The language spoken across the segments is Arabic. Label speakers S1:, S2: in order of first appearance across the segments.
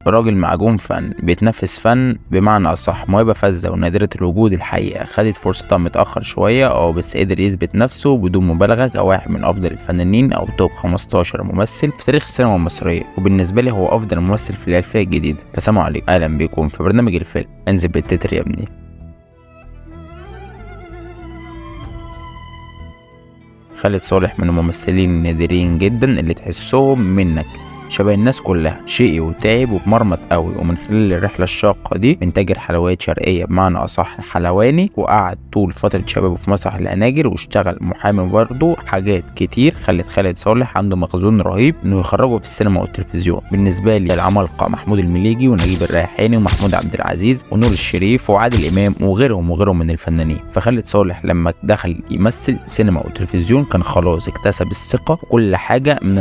S1: راجل معجون فن بيتنفس فن بمعنى أصح، موهبة فذة ونادرة الوجود الحقيقة، خدت فرصتها متأخر شوية بس قدر يثبت نفسه بدون مبالغة كواحد من أفضل الفنانين أو توب 15 ممثل في تاريخ السينما المصرية، وبالنسبة لي هو أفضل ممثل في الألفية الجديدة. فسلام عليكم، أهلا بكم في برنامج الفيلم. انزل بالتتر يا ابني. خالد صالح من الممثلين النادرين جدا اللي تحسهم منك شبه الناس كلها، شقي وتعب وبمرمط قوي، ومن خلال الرحله الشاقه دي من تاجر حلويات شرقيه بمعنى اصح حلواني، وقعد طول فتره شبابه في مسرح الهناجر واشتغل محامي برضه. حاجات كتير خلت خالد صالح عنده مخزون رهيب انه يخرجه في السينما والتلفزيون. بالنسبه لي العمالقه محمود المليجي ونجيب الريحاني ومحمود عبد العزيز ونور الشريف وعادل امام وغيرهم من الفنانين. فخالد صالح لما دخل يمثل سينما وتلفزيون كان خلاص اكتسب الثقه وكل حاجه من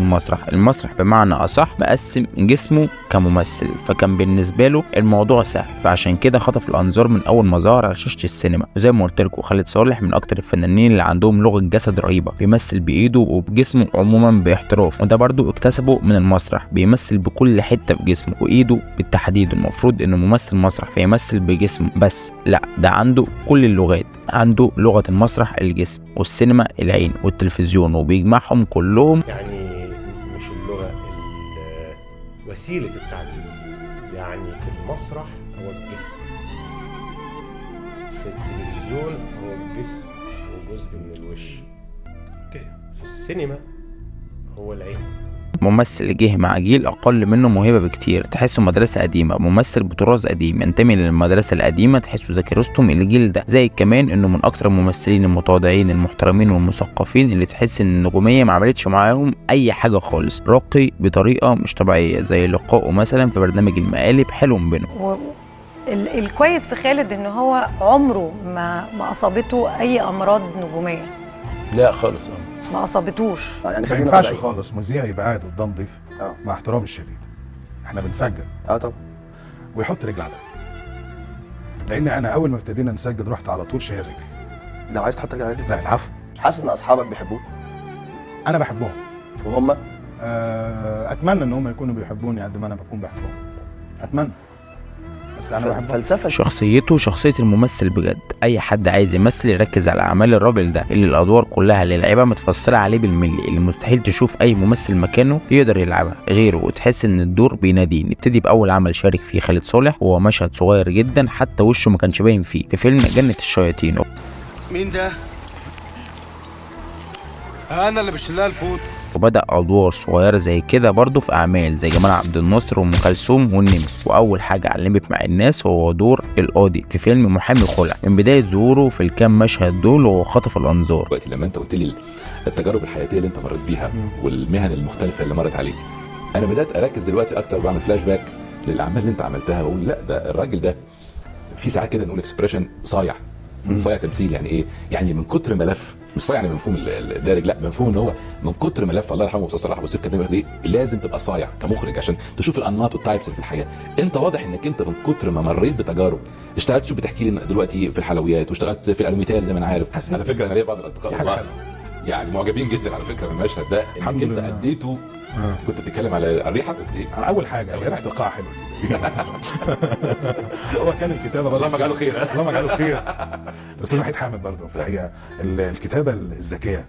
S1: المسرح بمعنى اصح مقسم جسمه كممثل، فكان بالنسبه له الموضوع سهل، فعشان كده خطف الانظار من اول ما ظهر على شاشه السينما. وزي ما قلت لكم خالد صالح من اكتر الفنانين اللي عندهم لغه جسد رهيبه، بيمثل بايده وبجسمه عموما باحتراف، وده برضو اكتسبه من المسرح، بيمثل بكل حته في جسمه وايده بالتحديد. المفروض انه ممثل مسرح فيمثل بجسمه بس، لا ده عنده كل اللغات، عنده لغه المسرح الجسم والسينما العين والتلفزيون، وبيجمعهم كلهم.
S2: يعني مش اللغة، وسيلة التعبير. يعني في المسرح هو الجسم، في التلفزيون هو الجسم وجزء من الوش، في السينما هو العين.
S1: ممثل جه مع جيل اقل منه موهبه بكتير، تحسه مدرسه قديمه، ممثل بطراز قديم ينتمي للمدرسه القديمه، تحسه زكي رستم الجيل ده. زي كمان انه من اكتر الممثلين المتواضعين المحترمين والمثقفين اللي تحس ان النجوميه ما عملتش معاهم اي حاجه خالص، راقي بطريقه مش طبيعيه، زي لقائه مثلا في برنامج المقالب حلو بينهم.
S3: الكويس في خالد ان هو عمره ما اصابته اي امراض نجوميه.
S4: لا خالص.
S3: ما اصابتوش.
S5: يعني
S6: ما ينفعش خالص مذيع يبقى قاعد قدام ضيف مع احترامي الشديد، احنا بنسجل
S5: طبعا،
S6: ويحط رجل على رجل، لان انا اول ما ابتدينا نسجل رحت على طول شايل رجلي.
S5: لو عايز تحط رجل على رجل.
S6: لا العفو.
S5: حاسس ان اصحابك بيحبوك؟
S6: انا بحبهم
S5: وهم
S6: اتمنى ان هم يكونوا بيحبوني قد ما انا بكون بحبهم، اتمنى، بس انا بحبهم.
S5: فلسفه
S1: شخصيته شخصيه الممثل بجد، اي حد عايز يمثل يركز على اعمال الراجل ده اللي الادوار كلها اللي لعبها متفصله عليه بالملي، اللي مستحيل تشوف اي ممثل مكانه يقدر يلعبها غيره، وتحس ان الدور بيناديه. نبتدي باول عمل شارك فيه خالد صالح، وهو مشهد صغير جدا حتى وشه ما كانش باين فيه، في فيلم جنة الشياطين.
S7: مين ده؟ انا اللي بشيلها الفوت.
S1: وبدأ أدوار صغيرة زي كده برضه في أعمال زي جمال عبد الناصر وأم كلثوم والنمس، وأول حاجة علمت مع الناس هو دور القاضي في فيلم محامي خلع. من بداية ظهوره في الكام مشهد دول وهو خطف الأنظار.
S4: دلوقتي لما أنت قلت لي التجارب الحياتية اللي أنت مريت بيها والمهن المختلفة اللي مرت عليك، أنا بدأت أركز دلوقتي أكتر، بعمل فلاش باك للأعمال اللي أنت عملتها، وأقول لا ده الراجل ده في ساعات كده نقول اكسبريشن صايع تمثيل. يعني ايه؟ يعني من كتر ملف، مش صايع يعني مفهوم الدارج، لا مفهوم ان هو من كتر ملف. الله يرحمه استاذ صلاح ابو سيف كان دي لازم تبقى صايع كمخرج عشان تشوف الانماط والتايبس اللي في الحياه. انت واضح انك انت من كتر ما مريت بتجارب، اشتغلت، شوف بتحكي لي دلوقتي في الحلويات واشتغلت في الالوميتال زي ما انا عارف. على فكره انا ليا بعض الاصدقاء يعني معجبين جدا على فكره من المشهد ده انك انت اديته. كنت بتتكلم على الريحه، قلت ايه؟
S6: اول حاجه ريحه القاعه حلوه هو كان الكتابه
S4: الله ما جعله خير،
S6: الله ما جعله خير. الاستاذ وحيد حامد برضه في الحقيقه الكتابه الذكيه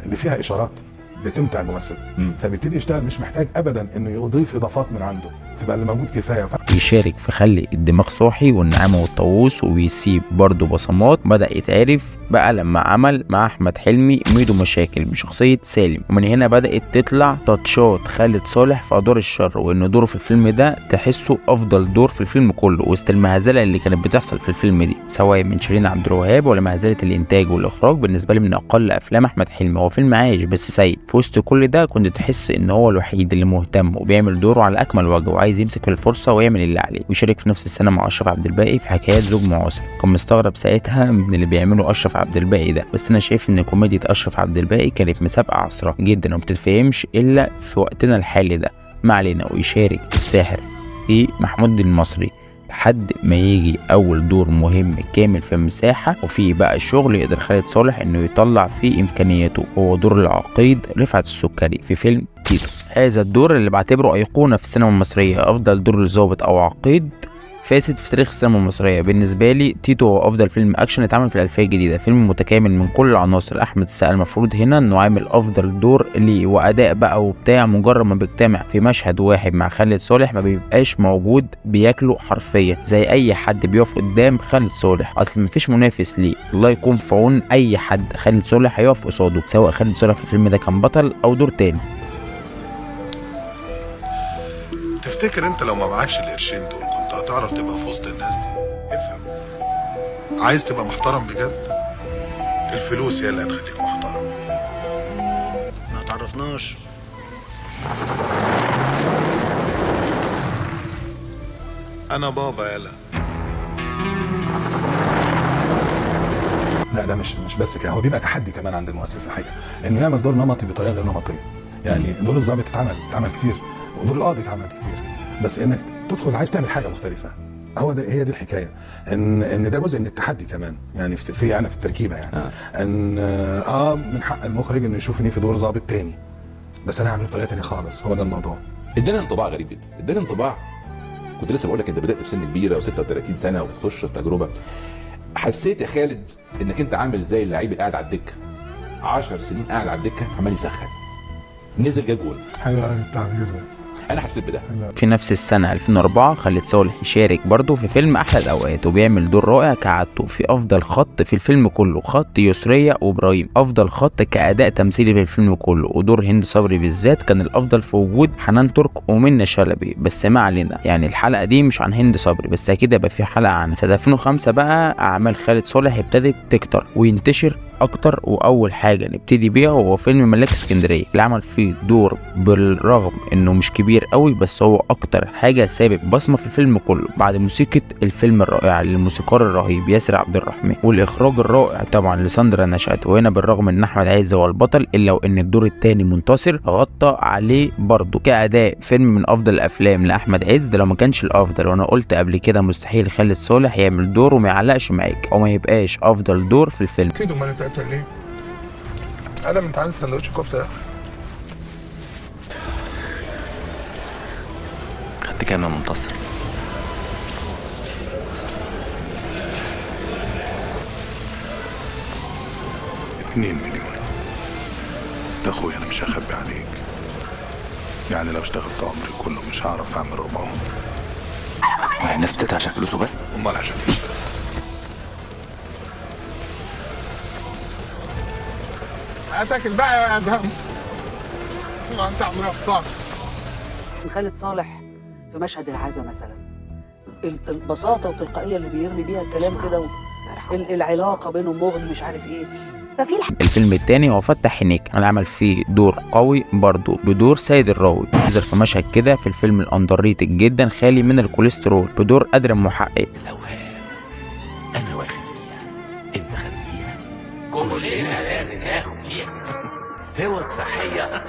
S6: اللي فيها اشارات بتمتع الممثل، فبيبتدي يشتغل مش محتاج ابدا انه يضيف اضافات من عنده، تبقى اللي موجود كفايه.
S1: بيشارك في خلي الدماغ صاحي والنعامه والطاووس، وبيسيب برضه بصمات. بدا يتعرف بقى لما عمل مع احمد حلمي ميدو مشاكل بشخصيه سالم، ومن هنا بدات تطلع تاتشات خالد صالح في ادوار الشر، وان دوره في الفيلم ده تحسه افضل دور في الفيلم كله، وسط المهزله اللي كانت بتحصل في الفيلم دي سواء من شيرين عبد الوهاب ولا مهزله الانتاج والاخراج. بالنسبه لي من اقل افلام احمد حلمي، هو فيلم عايش بس سيء. في وسط كل ده كنت تحس ان هو الوحيد اللي مهتم وبيعمل دوره على اكمل وجه، وعايز يمسك الفرصه ويعمل اللي عليه. ويشارك في نفس السنه مع اشرف عبد الباقي في حكايات زوج معاصر. كان مستغرب ساعتها من اللي بيعمله اشرف عبد الباقي ده، بس انا شايف ان كوميديا اشرف عبد الباقي كانت مسابقه عصرها جدا وما بتتفهمش الا في وقتنا الحالي ده. ما علينا. ويشارك الساحر في محمود المصري لحد ما يجي اول دور مهم كامل في مساحه، وفي بقى شغل يقدر خالد صالح انه يطلع فيه امكانياته، هو دور العقيد رفعت السكري في فيلم تيتو. هذا الدور اللي بعتبره ايقونه في السينما المصريه، افضل دور لظابط او عقيد فاسد في تاريخ السينما المصريه. بالنسبه لي تيتو هو افضل فيلم اكشن اتعمل في الالفيه الجديده، فيلم متكامل من كل العناصر. احمد السقا المفروض هنا انه عامل افضل دور ليه، واداء بقى وبتاع، مجرد ما بيجتمع في مشهد واحد مع خالد صالح ما بيبقاش موجود، بياكله حرفيا زي اي حد بيقف قدام خالد صالح، اصل مفيش منافس ليه. الله يكون في عون اي حد خالد صالح هيقف قصاده، سواء خالد صالح في الفيلم ده كان بطل او دور تاني.
S6: تفتكر انت لو ما معكش القرشين دول كنت هتعرف تبقى في وسط الناس دي؟ افهم، عايز تبقى محترم بجد؟ الفلوس هي اللي هتخليك محترم.
S7: ما تعرفناش.
S6: انا بابا يالا. لا ده مش بس كده، هو بيبقى تحدي كمان عند الممثل في الحقيقه انه يعمل دور نمطي بطريقه غير نمطيه. يعني دور الضابط اتعمل كتير، ودور القاضي اتعمل كتير، بس انك تدخل عايز تعمل حاجه مختلفه. هي دي الحكايه، ان ده جزء من التحدي كمان، يعني في التركيبه يعني ان من حق المخرج انه يشوفني في دور ضابط تاني، بس انا هعمله بطريقه تانيه خالص. هو ده الموضوع.
S4: اداني انطباع غريب جدا، اداني انطباع كنت لسه بقول لك انت بدات في سن كبيره و36 سنه وبتخش في تجربه. حسيت يا خالد انك انت عامل زي اللعيب اللي قاعد على الدكه 10 سنين قاعد على الدكه عمال يسخن، نزل جاب جول.
S6: حلو قوي التعبير ده،
S4: انا حسيت بده.
S1: في نفس السنة 2004 خالد صالح يشارك برضه في فيلم أحلى الأوقات، وبيعمل دور رائع كعادته في أفضل خط في الفيلم كله، خط يسرية وإبراهيم. أفضل خط كأداء تمثيلي في الفيلم كله، ودور هند صبري بالذات كان الأفضل في وجود حنان ترك ومنى شلبي. بس ما علينا، يعني الحلقة دي مش عن هند صبري بس، أكيد هيبقى في حلقة عنها. سنة 2005 بقى أعمال خالد صالح ابتدت تكتر وينتشر اكتر، واول حاجه نبتدي بيها هو فيلم ملاك اسكندريه اللي عمل فيه دور بالرغم انه مش كبير قوي، بس هو اكتر حاجه سابق بصمه في الفيلم كله بعد موسيقى الفيلم الرائعه للموسيقار الرهيب ياسر عبد الرحمن، والاخراج الرائع طبعا لساندرا نشأت. وهنا بالرغم ان احمد عز هو البطل الا وان الدور الثاني منتصر غطى عليه برضه كاداء. فيلم من افضل الافلام لاحمد عز، ده لو ما كانش الافضل. وانا قلت قبل كده مستحيل خالد صالح يعمل دور وما يعلقش معاك او ما يبقاش افضل دور في الفيلم.
S6: كده امال انت قاتل ليه؟ انا من عايز سندوتش كفته.
S5: خدت كام يا منتصر؟
S6: 2 مليون. ده اخويا انا مش هخبي عليك، يعني لو اشتغلت عمري كله مش هعرف اعمل ربعهم.
S5: ما الناس بتتعب عشان فلوسه بس؟
S6: امال عشان ايه؟ هتاكل بقى يا ادهم. انت عمرك طاق.
S8: خالد صالح في مشهد العزا مثلا، البساطه والتلقائيه اللي بيرمي بيها الكلام كده، العلاقه بينهم مغني مش عارف ايه.
S3: ففي
S1: الفيلم الثاني هو فتح عينيك، اللي عمل فيه دور قوي برضه بدور سيد الراوي. نزل في مشهد كده في الفيلم الاندرريتد جدا خالي من الكوليسترول بدور أدرم محقق.
S9: الاوهام انا واخد فيها، انت خد فيها، كلنا لازم ناخد فيها. هو صحية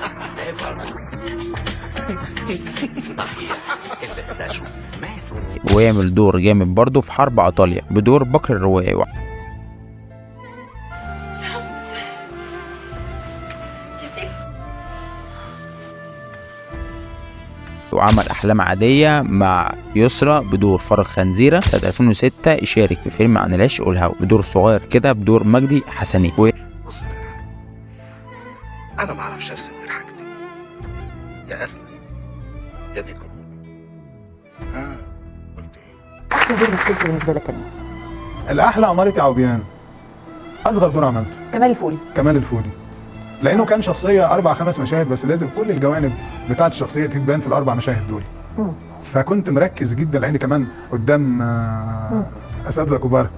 S9: صحيح اللي اختشوا ماتوا.
S1: ويعمل دور جامد برضه في حرب ايطاليا بدور بكر الروائي. وعمل أحلام عادية مع يسرا بدور فرج خنزيرة. سنة 2006 يشارك في فيلم عن العشق والهوى بدور صغير كده بدور مجدي حسني.
S7: بص انا ما اعرفش ارسم غير حاجتين، يا قلب يا دي قلوب. قلت ايه؟
S8: احلى دور مثلت بالنسبه لك كان ايه؟
S6: الاحلى عمارة عوبيان، اصغر دور عملته
S8: كمال الفولي.
S6: كمال الفولي، لانه كان شخصيه 4-5 مشاهد بس، لازم كل الجوانب بتاعه الشخصيه تبان في ال4 مشاهد دول. فكنت مركز جدا لاني كمان قدام اساتذه كبار،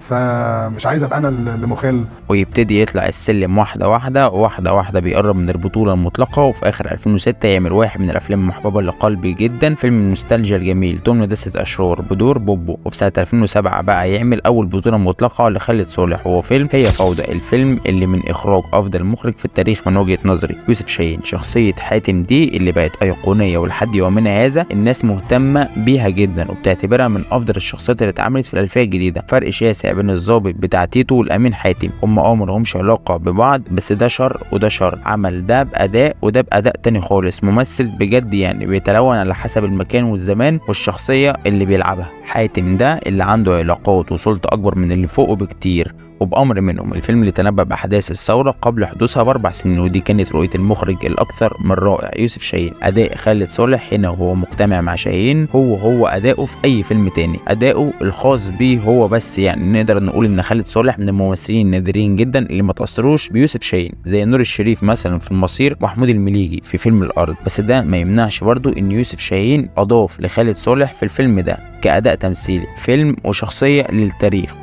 S6: فمش عايز ابقى انا اللي مخل.
S1: ويبتدي يطلع السلم واحده واحده بيقرب من البطوله المطلقه. وفي اخر 2006 يعمل واحد من الافلام المحببه لقلبي جدا، فيلم النوستالجيا الجميل توم دسة اشرار بدور بوبو. وفي سنه 2007 بقى يعمل اول بطوله مطلقه لخالد صالح وهو فيلم هي فوضى، الفيلم اللي من اخراج افضل مخرج في التاريخ من وجهه نظري يوسف شاهين. شخصيه حاتم دي اللي بقت ايقونيه ولحد يومنا هذا الناس مهتمه بيها جدا وبتعتبرها من افضل الشخصيات اللي اتعملت في الالفيه الجديده. فرق شاسع طالع بين الضابط بتاع تيتو والامين حاتم، هم مالهمش علاقه ببعض، بس ده شر وده شر، عمل ده باداء وده باداء تاني خالص. ممثل بجد يعني بيتلون على حسب المكان والزمان والشخصيه اللي بيلعبها. حاتم ده اللي عنده علاقات وسلطه اكبر من اللي فوقه بكتير، وبأمر منهم. الفيلم اللي تنبأ بأحداث الثورة قبل حدوثها ب4 سنين، ودي كانت رؤية المخرج الأكثر من رائع يوسف شاهين. أداء خالد صالح هنا وهو مجتمع مع شاهين هو أداؤه في أي فيلم تاني، أداؤه الخاص بيه هو بس. يعني نقدر نقول إن خالد صالح من الممثلين النادرين جدا اللي ما تأثروش بيوسف شاهين، زي نور الشريف مثلا في المصير ومحمود المليجي في فيلم الأرض. بس ده ما يمنعش برضو إن يوسف شاهين أضاف لخالد صالح في الفيلم ده كأداء تمثيلي، فيلم وشخصية للتاريخ.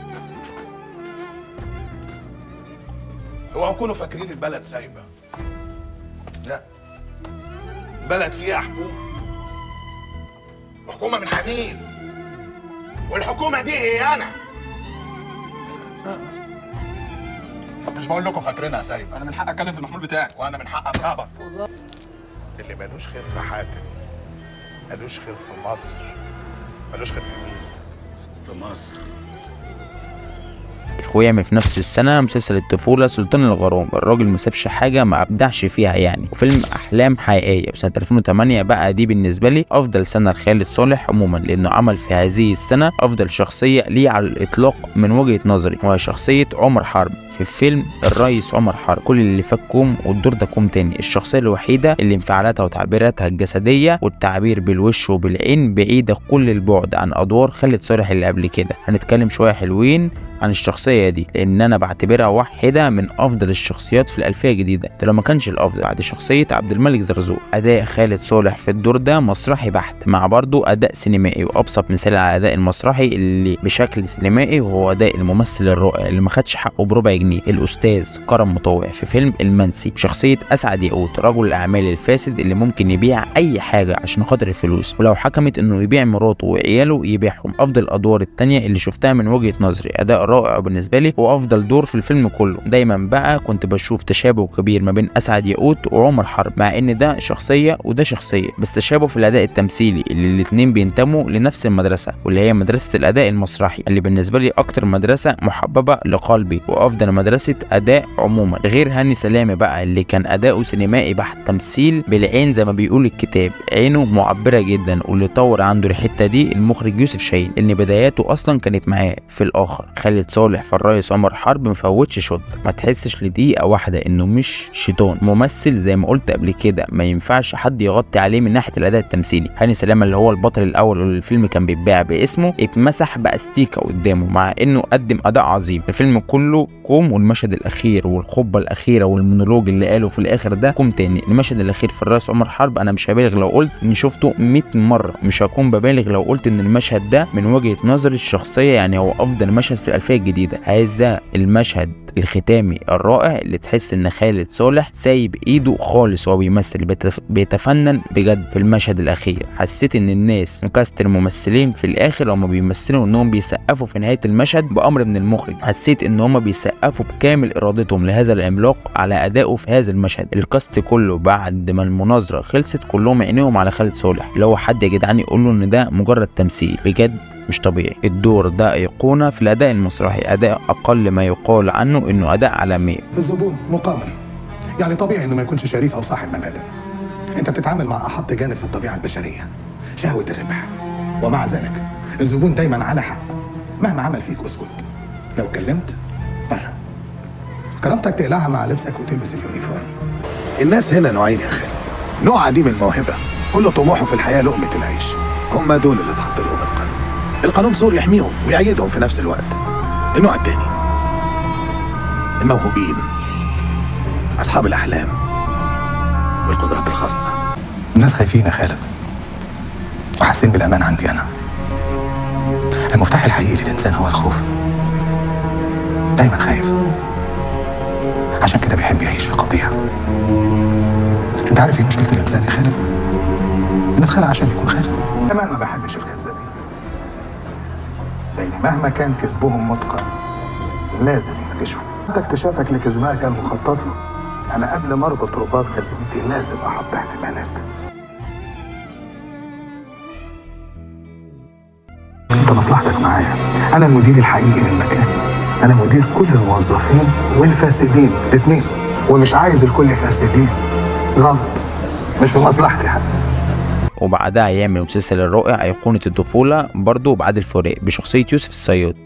S7: اوعوا تكونوا فاكرين البلد سايبه، لا، البلد فيها حكومه من حديد، والحكومه دي هي انا. مش بقول لكم فاكرينها سايبه، انا من حق اتكلم في المحمول بتاعك، وانا من حق اضربك. اللي مالوش خير في حاتم مالوش خير في مصر. مالوش خير في مين؟ في مصر.
S1: ويعمل في نفس السنة مسلسل الطفولة سلطان الغرام. الراجل ما سابش حاجة ما أبدعش فيها يعني، وفيلم أحلام حقيقية وسنة 2008 بقى دي بالنسبة لي أفضل سنة لخالد صالح عموما، لأنه عمل في هذه السنة أفضل شخصية ليه على الإطلاق من وجهة نظري، وهي شخصية عمر حرب في فيلم الرئيس عمر حرب. كل اللي فات كوم والدور ده كوم تاني. الشخصية الوحيدة اللي انفعالاتها وتعبيراتها الجسدية والتعبير بالوش وبالعين بعيدة كل البعد عن أدوار خالد صالح اللي قبل كده. هنتكلم شوية حلوين عن الشخصية دي، لأن أنا بعتبرها واحدة من أفضل الشخصيات في الألفية الجديدة، ده لو ما كانش الأفضل بعد شخصية عبد الملك زرزور. أداء خالد صالح في الدور ده مسرحي بحت، مع برضه أداء سينمائي، وأبسط مثال على الأداء المسرحي اللي بشكل سينمائي وهو أداء الممثل الرائع اللي ما خدش حقه بربع جنيه، الأستاذ كرم مطوع في فيلم المنسي بشخصية أسعد ياقوت، رجل الأعمال الفاسد اللي ممكن يبيع أي حاجة عشان خاطر الفلوس، ولو حكمت إنه يبيع مراته وعياله يبيعهم. أفضل الأدوار التانية اللي شفتها من وجهة نظري، أداء رائع بالنسبه لي وافضل دور في الفيلم كله. دايما بقى كنت بشوف تشابه كبير ما بين اسعد ياقوت وعمر حرب، مع ان ده شخصيه وده شخصيه، بس تشابه في الاداء التمثيلي اللي الاثنين بينتموا لنفس المدرسه، واللي هي مدرسه الاداء المسرحي اللي بالنسبه لي اكتر مدرسه محببه لقلبي وافضل مدرسه اداء عموما، غير هاني سلامه بقى اللي كان اداؤه سينمائي بحت، تمثيل بالعين زي ما بيقول الكتاب، عينه معبره جدا. واللي طور عنده الحته دي المخرج يوسف شاهين، ان بداياته اصلا كانت معاه في الاخر. خالد صالح في الرئيس عمر حرب مفوتش شوط، ما تحسش لدقيقه واحده انه مش شيطان، ممثل زي ما قلت قبل كده ما ينفعش حد يغطي عليه من ناحيه الاداء التمثيلي. هاني سلامه اللي هو البطل الاول واللي الفيلم كان بيتباع باسمه اتمسح باستيكه قدامه، مع انه قدم اداء عظيم. الفيلم كله كوم، والمشهد الاخير والخطبه الاخيره والمونولوج اللي قاله في الاخر ده كوم تاني. المشهد الاخير في الرئيس عمر حرب انا مش هبالغ لو قلت اني شفته 100 مره، مش هكون ببالغ لو قلت ان المشهد ده من وجهه نظري الشخصيه يعني هو افضل مشهد في الالفيه الجديده. هذا المشهد الختامي الرائع اللي تحس ان خالد صالح سايب ايده خالص وهو بيمثل، بيتفنن بجد في المشهد الاخير. حسيت ان الناس مكاست الممثلين في الاخر هم بيمثلوا انهم بيسقفوا في نهايه المشهد بامر من المخرج، حسيت ان هم بيسقفوا بكامل ارادتهم لهذا العملاق على ادائه في هذا المشهد. الكاست كله بعد ما المناظره خلصت كلهم عينيهم على خالد صالح، اللي هو حد يا جدعان يقول له ان ده مجرد تمثيل بجد مش طبيعي. الدور ده ايقونه في الاداء المسرحي، اداء اقل ما يقال عنه انه اداء عالمي.
S6: الزبون مقامر، يعني طبيعي انه ما يكونش شريف او صاحب مبادئ. انت بتتعامل مع احط جانب في الطبيعه البشريه، شهوه الربح، ومع ذلك الزبون دايما على حق مهما عمل فيك. اسكت، لو اتكلمت بره. كرامتك تقلعها مع لبسك وتلبس اليونيفورم. الناس هنا نوعين يا خالد، نوع عديم الموهبه كل طموحه في الحياه لقمه العيش، هم دول اللي اتحط لهم القانون. القانون صور يحميهم ويأيدهم في نفس الوقت. النوع الثاني الموهوبين، أصحاب الأحلام والقدرات الخاصة. الناس خايفين يا خالد وحاسين بالأمان عندي أنا. المفتاح الحقيقي للإنسان هو الخوف، دايما خايف، عشان كده بيحب يعيش في قطيع. أنت عارف إيه مشكلة الإنسان يا خالد؟ إنه اتخلق عشان يكون خالد. كمان ما بحبش الكذابين، لأن مهما كان كذبهم متقن لازم ينكشفوا. انت اكتشافك لكذبها كان مخطط له. انا قبل ما اربط رباط كذبتي لازم احط احتمالات. انت مصلحتك معايا، انا المدير الحقيقي للمكان.
S10: انا مدير كل الموظفين والفاسدين الاثنين، ومش عايز الكل فاسدين. غلط، مش في مصلحتي حتى.
S1: وبعدها يعمل مسلسل الرائع أيقونة الطفولة برضه بعد الفراق بشخصية يوسف الصياد.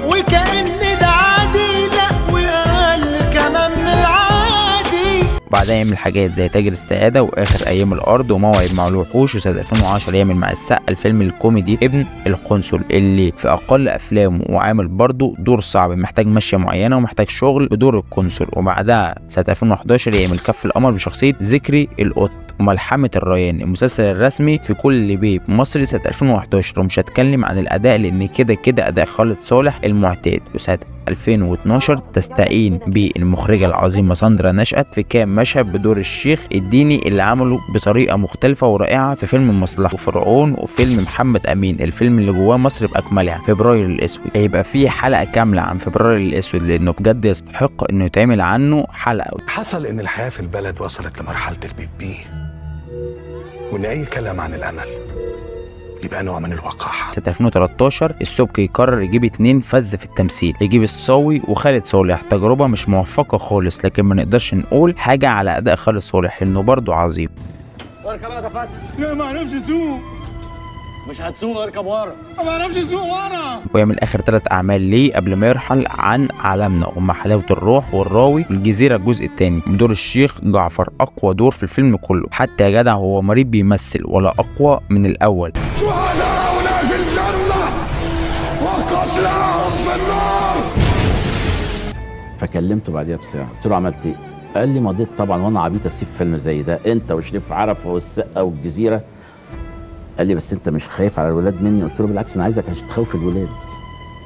S11: وكأن ده عادي، لا وقال كمان من العادي.
S1: وبعدها يعمل حاجات زي تاجر السعادة وآخر أيام الأرض وموعد مع الوحوش. وسنة 2010 يعمل مع السقا الفيلم الكوميدي ابن القنصل، اللي في أقل أفلامه وعامل برضه دور صعب محتاج مشية معينة ومحتاج شغل بدور القنصل. وبعدها سنة 2011 يعمل كف القمر بشخصية ذكري القط وملحمة الريان، المسلسل الرسمي في كل بيت مصري سنة 2011. ومش هتكلم عن الأداء لأن كده أداء خالد صالح المعتاد. وسنة 2012 تستعين بالمخرجة العظيمة ساندرا نشأت في كام مشهد بدور الشيخ الديني اللي عمله بطريقة مختلفة ورائعة في فيلم المصلحة وفرعون وفيلم محمد أمين، الفيلم اللي جواه مصر بأكملها. فبراير الأسود هيبقى فيه حلقة كاملة عن فبراير الأسود لأنه بجد يستحق إنه يتعمل عنه حلقة.
S7: حصل ان الحياة في البلد وصلت لمرحلة البيبي، وان اي كلام عن الامل يبقى نوع من الوقاحة.
S1: سنة 2013 السبكي يقرر يجيب 2 فز في التمثيل، يجيب الصاوي وخالد صالح. تجربة مش موفقة خالص، لكن ما نقدرش نقول حاجة على أداء خالد صالح لأنه برضه عظيم.
S11: اركب يا فتحي. لا ما اعرفش اسوق. مش هتسوق، اركب ورا. ما اعرفش اسوق ورا.
S1: ويعمل آخر 3 أعمال ليه قبل ما يرحل عن عالمنا ومع حلاوة الروح والراوي والجزيرة الجزء الثاني بدور الشيخ جعفر. أقوى دور في الفيلم كله، حتى يا جدع هو مريض بيمثل ولا أقوى من الأول.
S7: شهداؤنا في الجنة وقتلاهم في النار.
S12: فكلمته بعديها بساعة، قلت له عملت ايه؟ قال لي مضيت طبعا، وانا عبيط اسيب فيلم زي ده، انت وشريف عرفة والسقا والجزيرة. قال لي بس انت مش خايف على الولاد مني؟ قلت له بالعكس انا عايزك عشان تخوف الولاد،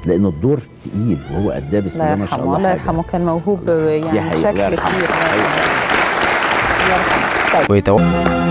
S12: لانه الدور تقيل وهو قدها بسم الله ما شاء الله.
S13: الله يرحمه، كان موهوب يعني بشكل كبير.
S1: الله يرحمه.